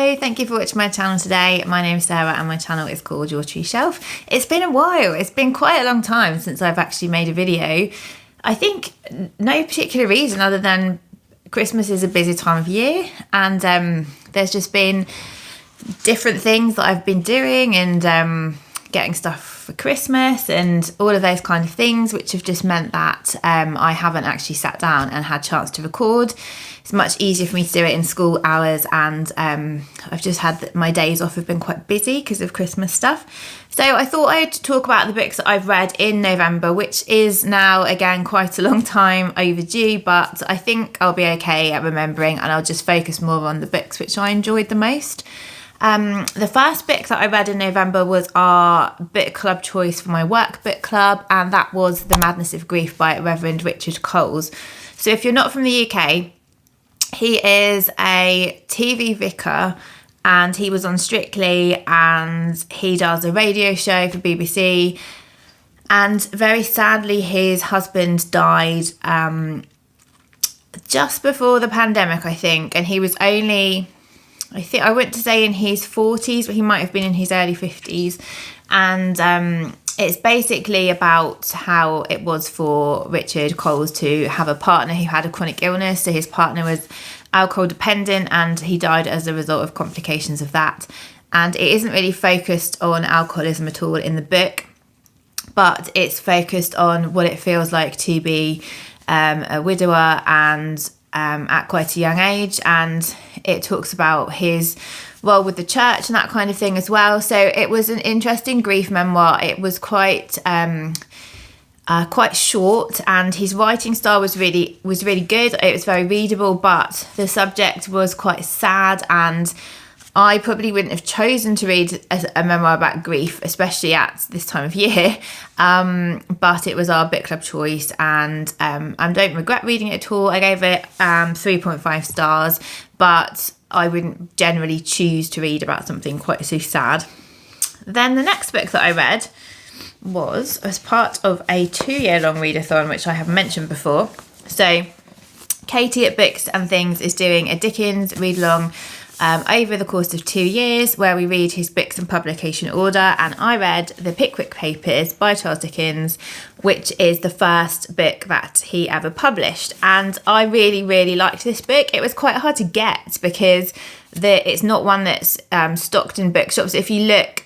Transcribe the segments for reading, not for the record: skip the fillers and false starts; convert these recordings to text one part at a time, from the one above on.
Hello, thank you for watching my channel today. My name is Sarah and my channel is called Your Tree Shelf. It's been a while, it's been quite a long time since I've actually made a video. I think no particular reason other than Christmas is a busy time of year, and there's just been different things that I've been doing and getting stuff for Christmas and all of those kind of things, which have just meant that I haven't actually sat down and had a chance to record. It's much easier for me to do it in school hours, and I've just had my days off have been quite busy because of Christmas stuff. So I thought I'd talk about the books that I've read in November, which is now again quite a long time overdue, but I think I'll be okay at remembering, and I'll just focus more on the books which I enjoyed the most. The first book that I read in November was our book club choice for my work book club, and that was The Madness of Grief by Reverend Richard Coles. So if you're not from the UK, he is a TV vicar and he was on Strictly, and he does a radio show for BBC, and very sadly his husband died just before the pandemic, I think, and he was only, I went to say in his 40s, but he might have been in his early 50s. And it's basically about how it was for Richard Coles to have a partner who had a chronic illness. So his partner was alcohol dependent and he died as a result of complications of that. And it isn't really focused on alcoholism at all in the book, but it's focused on what it feels like to be a widower and at quite a young age, and it talks about his role with the church and that kind of thing as well. So it was an interesting grief memoir. It was quite short, and his writing style was really good. It was very readable, but the subject was quite sad, and I probably wouldn't have chosen to read a memoir about grief, especially at this time of year, but it was our book club choice, and I don't regret reading it at all. I gave it 3.5 stars, but I wouldn't generally choose to read about something quite so sad. Then the next book that I read was as part of a 2-year-long readathon, which I have mentioned before. So Katie at Books and Things is doing a Dickens read-along over the course of 2 years, where we read his books in publication order, and I read The Pickwick Papers by Charles Dickens, which is the first book that he ever published, and I really liked this book. It was quite hard to get because it's not one that's stocked in bookshops. If you look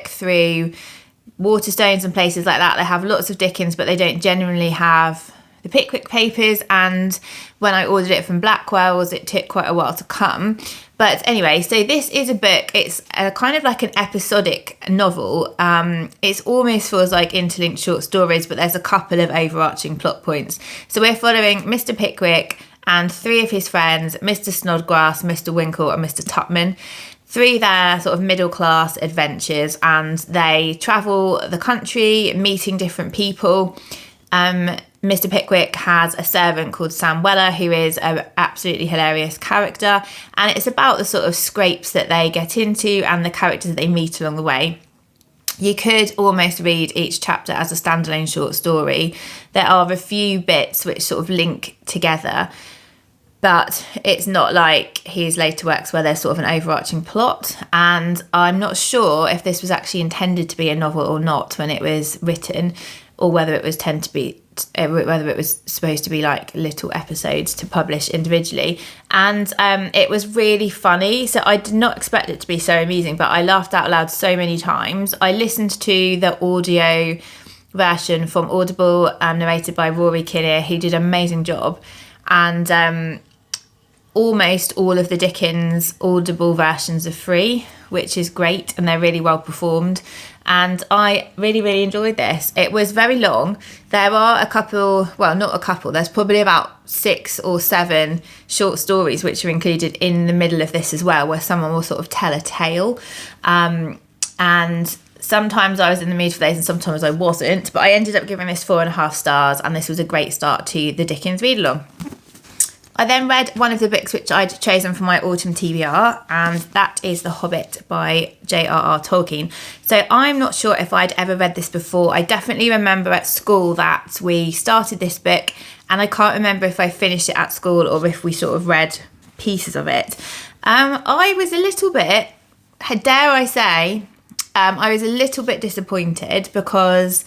through Waterstones and places like that, they have lots of Dickens, but they don't generally have The Pickwick Papers, and when I ordered it from Blackwell's, it took quite a while to come. But anyway, so this is a book. It's kind of like an episodic novel. It almost feels like interlinked short stories, but there's a couple of overarching plot points. So we're following Mr. Pickwick and 3 of his friends, Mr. Snodgrass, Mr. Winkle and Mr. Tupman, through their sort of middle class adventures, and they travel the country meeting different people. Mr. Pickwick has a servant called Sam Weller, who is an absolutely hilarious character, and it's about the sort of scrapes that they get into and the characters that they meet along the way. You could almost read each chapter as a standalone short story. There are a few bits which sort of link together, but it's not like his later works where there's sort of an overarching plot, and I'm not sure if this was actually intended to be a novel or not when it was written, or whether it was whether it was supposed to be like little episodes to publish individually. And it was really funny, so I did not expect it to be so amusing, but I laughed out loud so many times. I listened to the audio version from Audible, narrated by Rory Kinnear, who did an amazing job, and almost all of the Dickens Audible versions are free, which is great, and they're really well performed. And I really enjoyed this. It was very long. There are a couple, well, not a couple, there's probably about 6 or 7 short stories which are included in the middle of this as well, where someone will sort of tell a tale. And sometimes I was in the mood for those and sometimes I wasn't, but I ended up giving this 4.5 stars, and this was a great start to the Dickens read-along. I then read one of the books which I'd chosen for my autumn TBR, and that is The Hobbit by J R R Tolkien. So I'm not sure if I'd ever read this before. I definitely remember at school that we started this book, and I can't remember if I finished it at school or if we sort of read pieces of it. I was a little bit, dare I say, I was a little bit disappointed because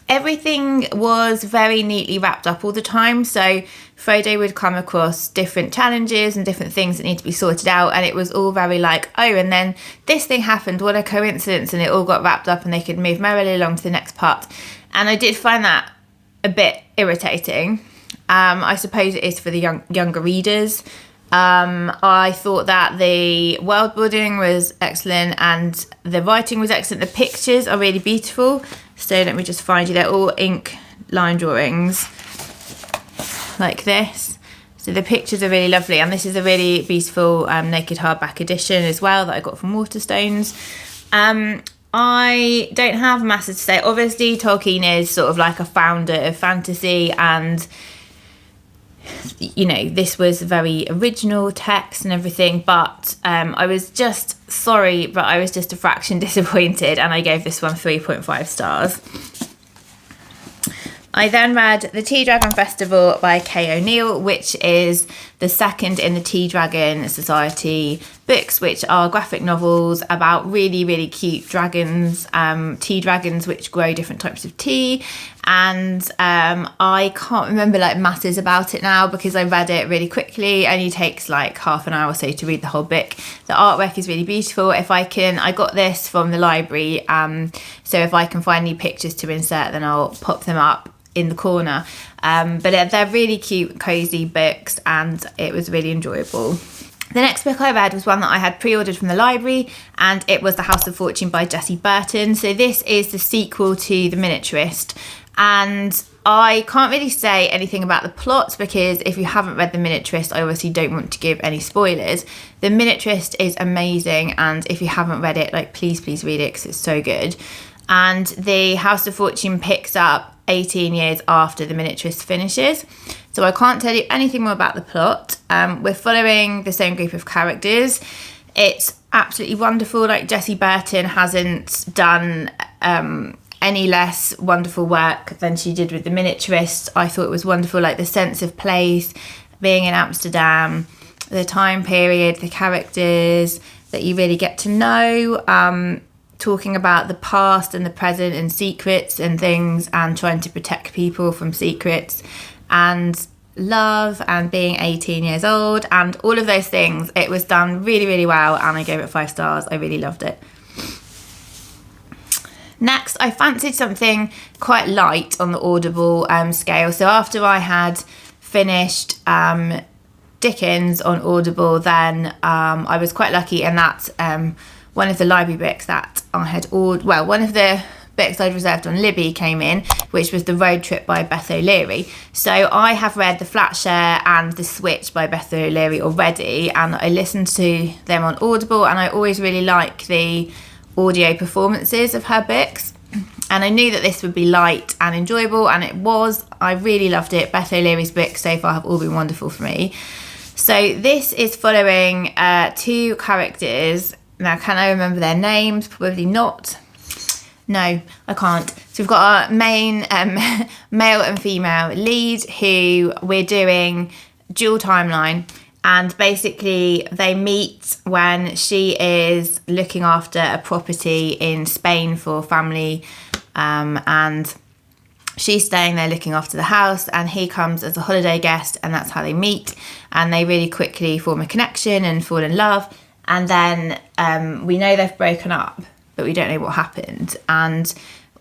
everything was very neatly wrapped up all the time. So Frodo would come across different challenges and different things that need to be sorted out, and it was all very like, oh, and then this thing happened, what a coincidence, and it all got wrapped up and they could move merrily along to the next part. And I did find that a bit irritating. I suppose it is for the younger readers. I thought that the world building was excellent and the writing was excellent. The pictures are really beautiful. So let me just find you. They're all ink line drawings like this. So the pictures are really lovely. And this is a really beautiful naked hardback edition as well that I got from Waterstones. I don't have masses to say. Obviously, Tolkien is sort of like a founder of fantasy, and you know, this was very original text and everything, but I was just sorry, but I was just a fraction disappointed, and I gave this one 3.5 stars. I then read The Tea Dragon Festival by Kay O'Neill, which is the second in the Tea Dragon Society books, which are graphic novels about really, really cute dragons, tea dragons which grow different types of tea. And I can't remember like masses about it now because I read it really quickly. It only takes like half an hour or so to read the whole book. The artwork is really beautiful. I got this from the library, so if I can find any pictures to insert, then I'll pop them up in the corner. But they're really cute, cozy books, and it was really enjoyable. The next book I read was one that I had pre-ordered from the library, and it was The House of Fortune by Jessie Burton. So this is the sequel to The Miniaturist, and I can't really say anything about the plot because if you haven't read The Miniaturist, I obviously don't want to give any spoilers. The Miniaturist is amazing, and if you haven't read it, like please read it because it's so good. And The House of Fortune picks up 18 years after The Miniaturist finishes. So I can't tell you anything more about the plot. We're following the same group of characters. It's absolutely wonderful. Like, Jessie Burton hasn't done any less wonderful work than she did with The Miniaturist. I thought it was wonderful, like the sense of place, being in Amsterdam, the time period, the characters that you really get to know, talking about the past and the present and secrets and things, and trying to protect people from secrets, and love, and being 18 years old, and all of those things. It was done really, really well, and I gave it 5 stars. I really loved it. Next, I fancied something quite light on the Audible scale. So after I had finished Dickens on Audible, then I was quite lucky in that one of the library books that I had one of the books I'd reserved on Libby came in, which was The Road Trip by Beth O'Leary. So I have read The Flatshare and The Switch by Beth O'Leary already, and I listened to them on Audible, and I always really like the audio performances of her books, and I knew that this would be light and enjoyable, and it was. I really loved it. Beth O'Leary's books so far have all been wonderful for me. So this is following 2 characters. Now, can I remember their names? Probably not. No, I can't. So we've got our main male and female lead, who we're doing dual timeline. And basically they meet when she is looking after a property in Spain for family, and she's staying there looking after the house, and he comes as a holiday guest, and that's how they meet. And they really quickly form a connection and fall in love. And then we know they've broken up, but we don't know what happened. And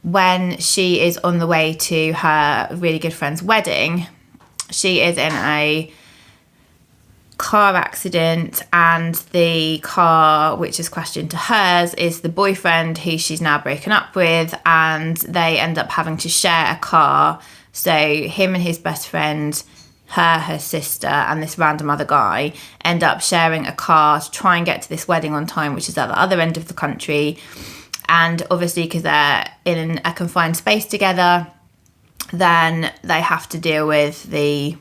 when she is on the way to her really good friend's wedding, she is in a car accident, and the car which has crashed into hers is the boyfriend who she's now broken up with, and they end up having to share a car. So him and his best friend, her sister, and this random other guy end up sharing a car to try and get to this wedding on time, which is at the other end of the country. And obviously, because they're in a confined space together, then they have to deal with the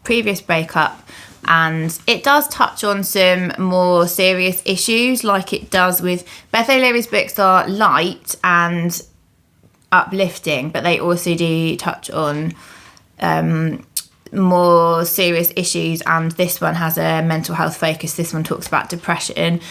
previous breakup. And it does touch on some more serious issues, like it does with Beth O'Leary's books. Are light and uplifting, but they also do touch on more serious issues, and this one has a mental health focus. This one talks about depression,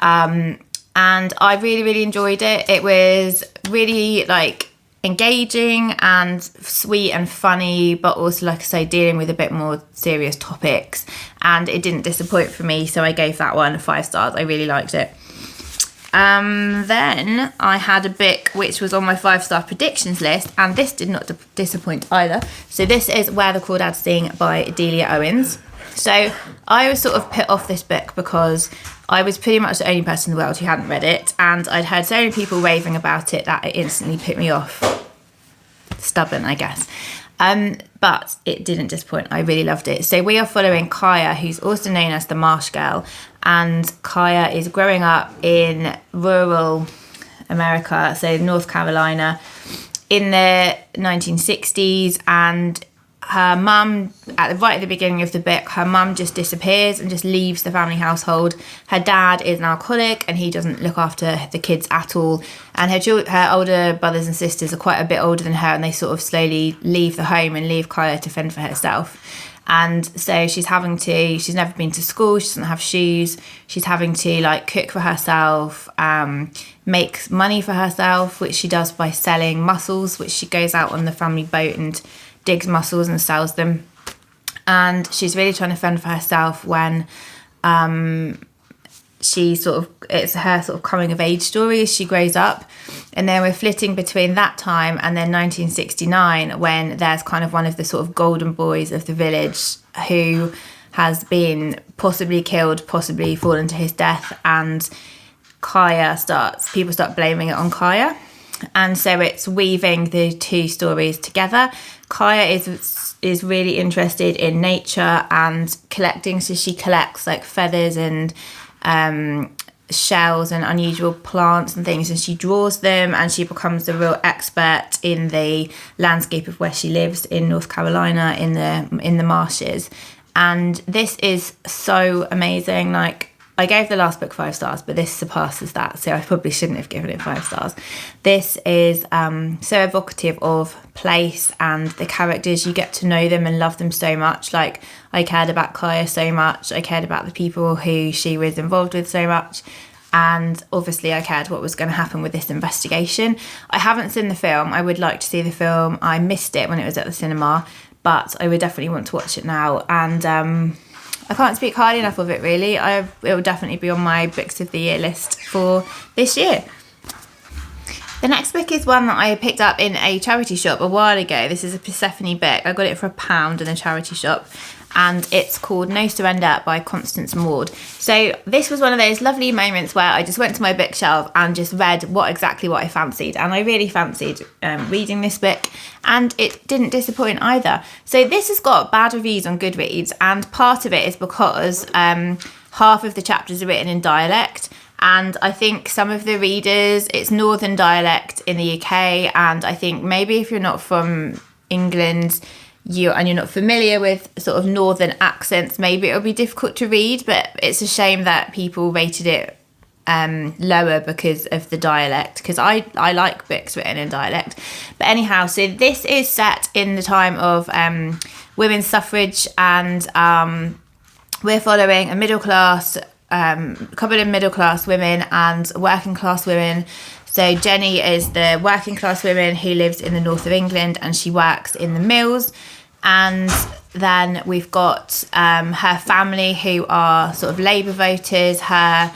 and I really, really enjoyed it. It was really like engaging and sweet and funny, but also, like I say, dealing with a bit more serious topics, and it didn't disappoint for me, so I gave that one 5 stars. I really liked it. Then I had a book which was on my 5-star predictions list, and this did not disappoint either. So this is Where the Crawdads Sing by Delia Owens. So I was sort of put off this book because I was pretty much the only person in the world who hadn't read it, and I'd heard so many people raving about it that it instantly put me off. Stubborn, I guess. But it didn't disappoint. I really loved it. So we are following Kaya, who's also known as the Marsh Girl, and Kaya is growing up in rural America, so North Carolina, in the 1960s, and her mum, right at the beginning of the book, her mum just disappears and just leaves the family household. Her dad is an alcoholic and he doesn't look after the kids at all. And her older brothers and sisters are quite a bit older than her, and they sort of slowly leave the home and leave Kaya to fend for herself. And so she's never been to school, she doesn't have shoes, she's having to like cook for herself, make money for herself, which she does by selling mussels, which she goes out on the family boat and digs mussels and sells them. And she's really trying to fend for herself when it's her sort of coming of age story as she grows up. And then we're flitting between that time and then 1969, when there's kind of one of the sort of golden boys of the village who has been possibly killed, possibly fallen to his death, and people start blaming it on Kaya. And so it's weaving the two stories together. Kaya is really interested in nature and collecting, so she collects like feathers and shells and unusual plants and things, and she draws them, and she becomes a real expert in the landscape of where she lives in North Carolina, in the marshes. And this is so amazing. Like, I gave the last book 5 stars, but this surpasses that, so I probably shouldn't have given it 5 stars. This is so evocative of place and the characters. You get to know them and love them so much. Like, I cared about Kaya so much. I cared about the people who she was involved with so much. And obviously I cared what was going to happen with this investigation. I haven't seen the film. I would like to see the film. I missed it when it was at the cinema, but I would definitely want to watch it now. And I can't speak highly enough of it, really. It will definitely be on my books of the year list for this year. The next book is one that I picked up in a charity shop a while ago. This is a Persephone book. I got it for £1 in a charity shop, and it's called No Surrender by Constance Maud. So this was one of those lovely moments where I just went to my bookshelf and just read what I fancied, and I really fancied reading this book, and it didn't disappoint either. So this has got bad reviews on Goodreads, and part of it is because half of the chapters are written in dialect, and I think some of the readers, it's northern dialect in the UK, and I think maybe if you're not from England you're not familiar with sort of northern accents, maybe it'll be difficult to read, but it's a shame that people rated it lower because of the dialect, because I like books written in dialect. But anyhow, so this is set in the time of women's suffrage, and we're following a couple of middle class women and working class women. So Jenny is the working class woman who lives in the north of England, and she works in the mills. And then we've got her family, who are sort of Labour voters. Her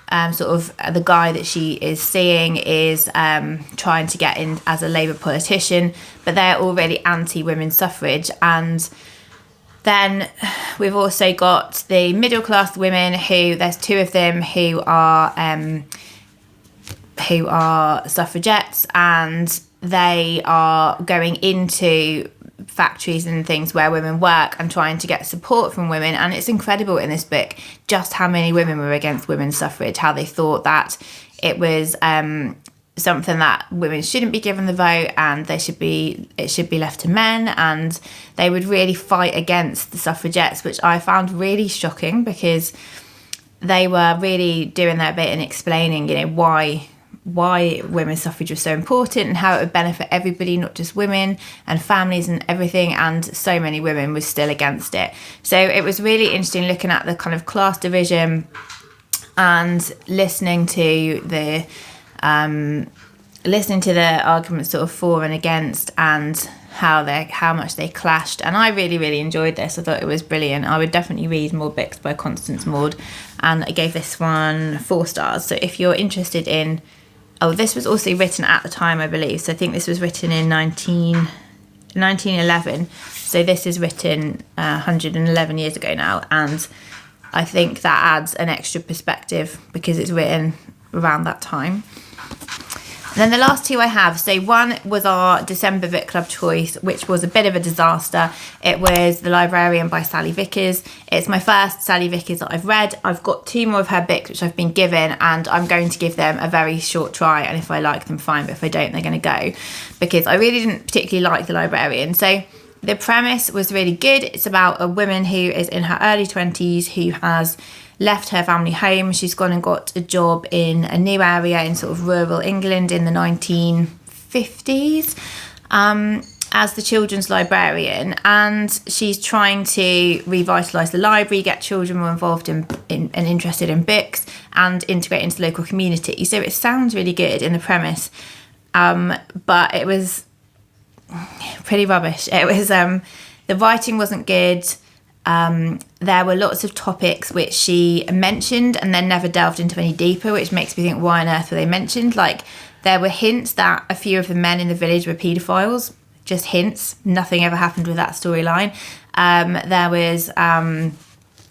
the guy that she is seeing is trying to get in as a Labour politician, but they're all really anti-women's suffrage. And then we've also got the middle class women, who there's 2 of them who are suffragettes, and they are going into factories and things where women work and trying to get support from women. And it's incredible in this book just how many women were against women's suffrage, how they thought that it was something that women shouldn't be given the vote, and it should be left to men, and they would really fight against the suffragettes, which I found really shocking, because they were really doing their bit in explaining, why why women's suffrage was so important and how it would benefit everybody, not just women and families and everything, and so many women were still against it. So it was really interesting looking at the kind of class division and listening to the arguments sort of for and against, and how much they clashed. And I really, really enjoyed this. I thought it was brilliant. I would definitely read more books by Constance Maud, and I gave this one 4 stars. So if you're interested in, this was also written at the time, I believe. So I think this was written in 1911. So this is written 111 years ago now, and I think that adds an extra perspective because it's written around that time. And then the last 2 I have, so one was our December book club choice, which was a bit of a disaster. It was The Librarian by Salley Vickers. It's my first Salley Vickers that I've read. I've got 2 more of her books which I've been given, and I'm going to give them a very short try, and if I like them, fine, but if I don't, they're going to go, because I really didn't particularly like The Librarian. So the premise was really good. It's about a woman who is in her early 20s who has left her family home. She's gone and got a job in a new area in sort of rural England in the 1950s as the children's librarian, and she's trying to revitalise the library, get children more involved in and interested in books, and integrate into the local community. So it sounds really good in the premise, but it was pretty rubbish. It was the writing wasn't good. There were lots of topics which she mentioned and then never delved into any deeper, which makes me think, why on earth were they mentioned? Like, there were hints that a few of the men in the village were paedophiles, just hints. Nothing ever happened with that storyline. There was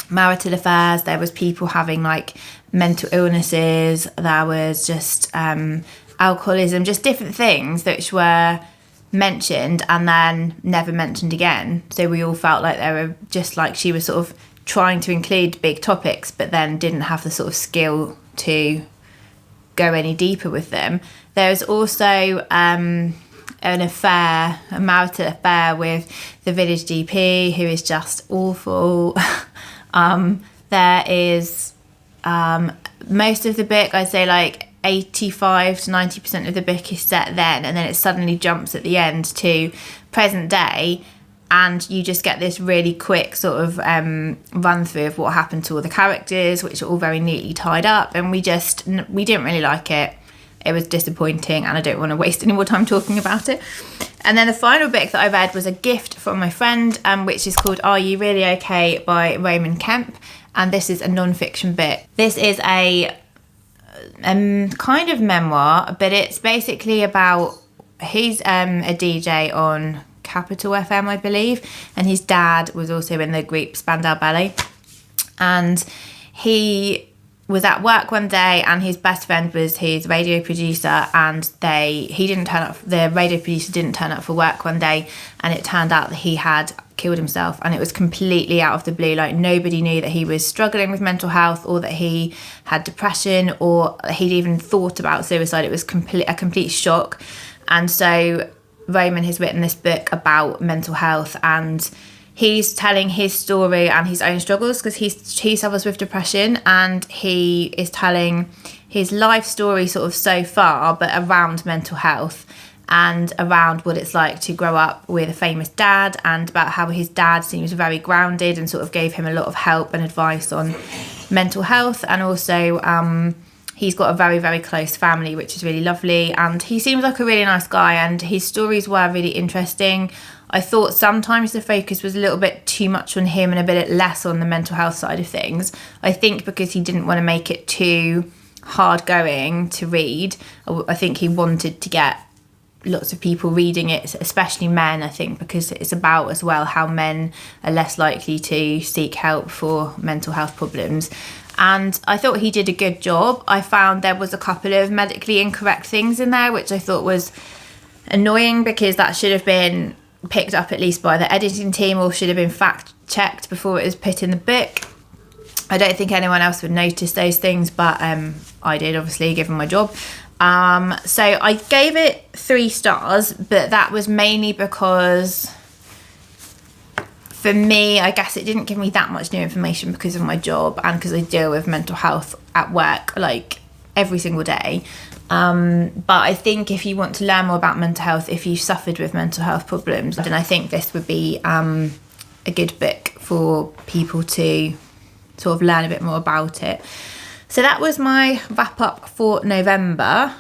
marital affairs, there was people having like mental illnesses, there was just alcoholism, just different things which were mentioned and then never mentioned again. So we all felt like they were just like, she was sort of trying to include big topics but then didn't have the sort of skill to go any deeper with them. There's also a marital affair with the village GP, who is just awful. There is most of the book, I'd say like 85 to 90% of the book is set then, and then it suddenly jumps at the end to present day, and you just get this really quick sort of run through of what happened to all the characters, which are all very neatly tied up, and we didn't really like it. It was disappointing, and I don't want to waste any more time talking about it. And then the final book that I read was a gift from my friend, which is called Are You Really Okay by Raymond Kemp, and this is a non-fiction book. This is a kind of memoir, but it's basically about, he's a DJ on Capital FM, I believe, and his dad was also in the group Spandau Ballet, and he was at work one day and his best friend was his radio producer, and he didn't turn up, the radio producer didn't turn up for work one day, and it turned out that he had killed himself, and it was completely out of the blue. Like, nobody knew that he was struggling with mental health or that he had depression or he'd even thought about suicide. It was a complete shock. And so Raymond has written this book about mental health, and he's telling his story and his own struggles because he suffers with depression, and he is telling his life story sort of so far, but around mental health and around what it's like to grow up with a famous dad, and about how his dad seems very grounded and sort of gave him a lot of help and advice on mental health. And also he's got a very, very close family, which is really lovely, and he seems like a really nice guy, and his stories were really interesting. I thought sometimes the focus was a little bit too much on him and a bit less on the mental health side of things. I think because he didn't want to make it too hard going to read. I think he wanted to get lots of people reading it, especially men, I think, because it's about as well how men are less likely to seek help for mental health problems. And I thought he did a good job. I found there was a couple of medically incorrect things in there, which I thought was annoying, because that should have been picked up at least by the editing team, or should have been fact checked before it was put in the book. I don't think anyone else would notice those things, but I did, obviously, given my job. So I gave it 3 stars, but that was mainly because for me, I guess it didn't give me that much new information because of my job and because I deal with mental health at work like every single day. But I think if you want to learn more about mental health, if you've suffered with mental health problems, then I think this would be a good book for people to sort of learn a bit more about it. So that was my wrap up for November.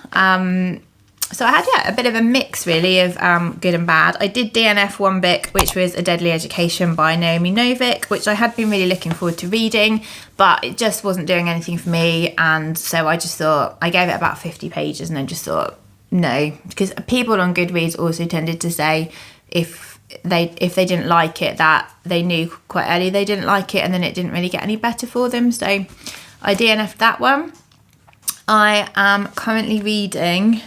So I had, a bit of a mix really of good and bad. I did DNF one book, which was A Deadly Education by Naomi Novik, which I had been really looking forward to reading, but it just wasn't doing anything for me. And so I just thought, I gave it about 50 pages and then just thought, no, because people on Goodreads also tended to say if they didn't like it, that they knew quite early they didn't like it, and then it didn't really get any better for them. So I DNF'd that one. I am currently reading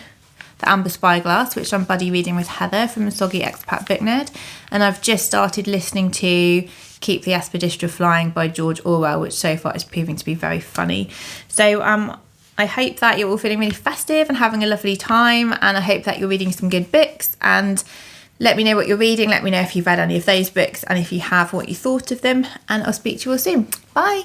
The Amber Spyglass, which I'm buddy reading with Heather from the Soggy Expat Book Nerd, and I've just started listening to Keep the Aspidistra Flying by George Orwell, which so far is proving to be very funny. So I hope that you're all feeling really festive and having a lovely time, and I hope that you're reading some good books, and let me know what you're reading. Let me know if you've read any of those books, and if you have, what you thought of them, and I'll speak to you all soon. Bye.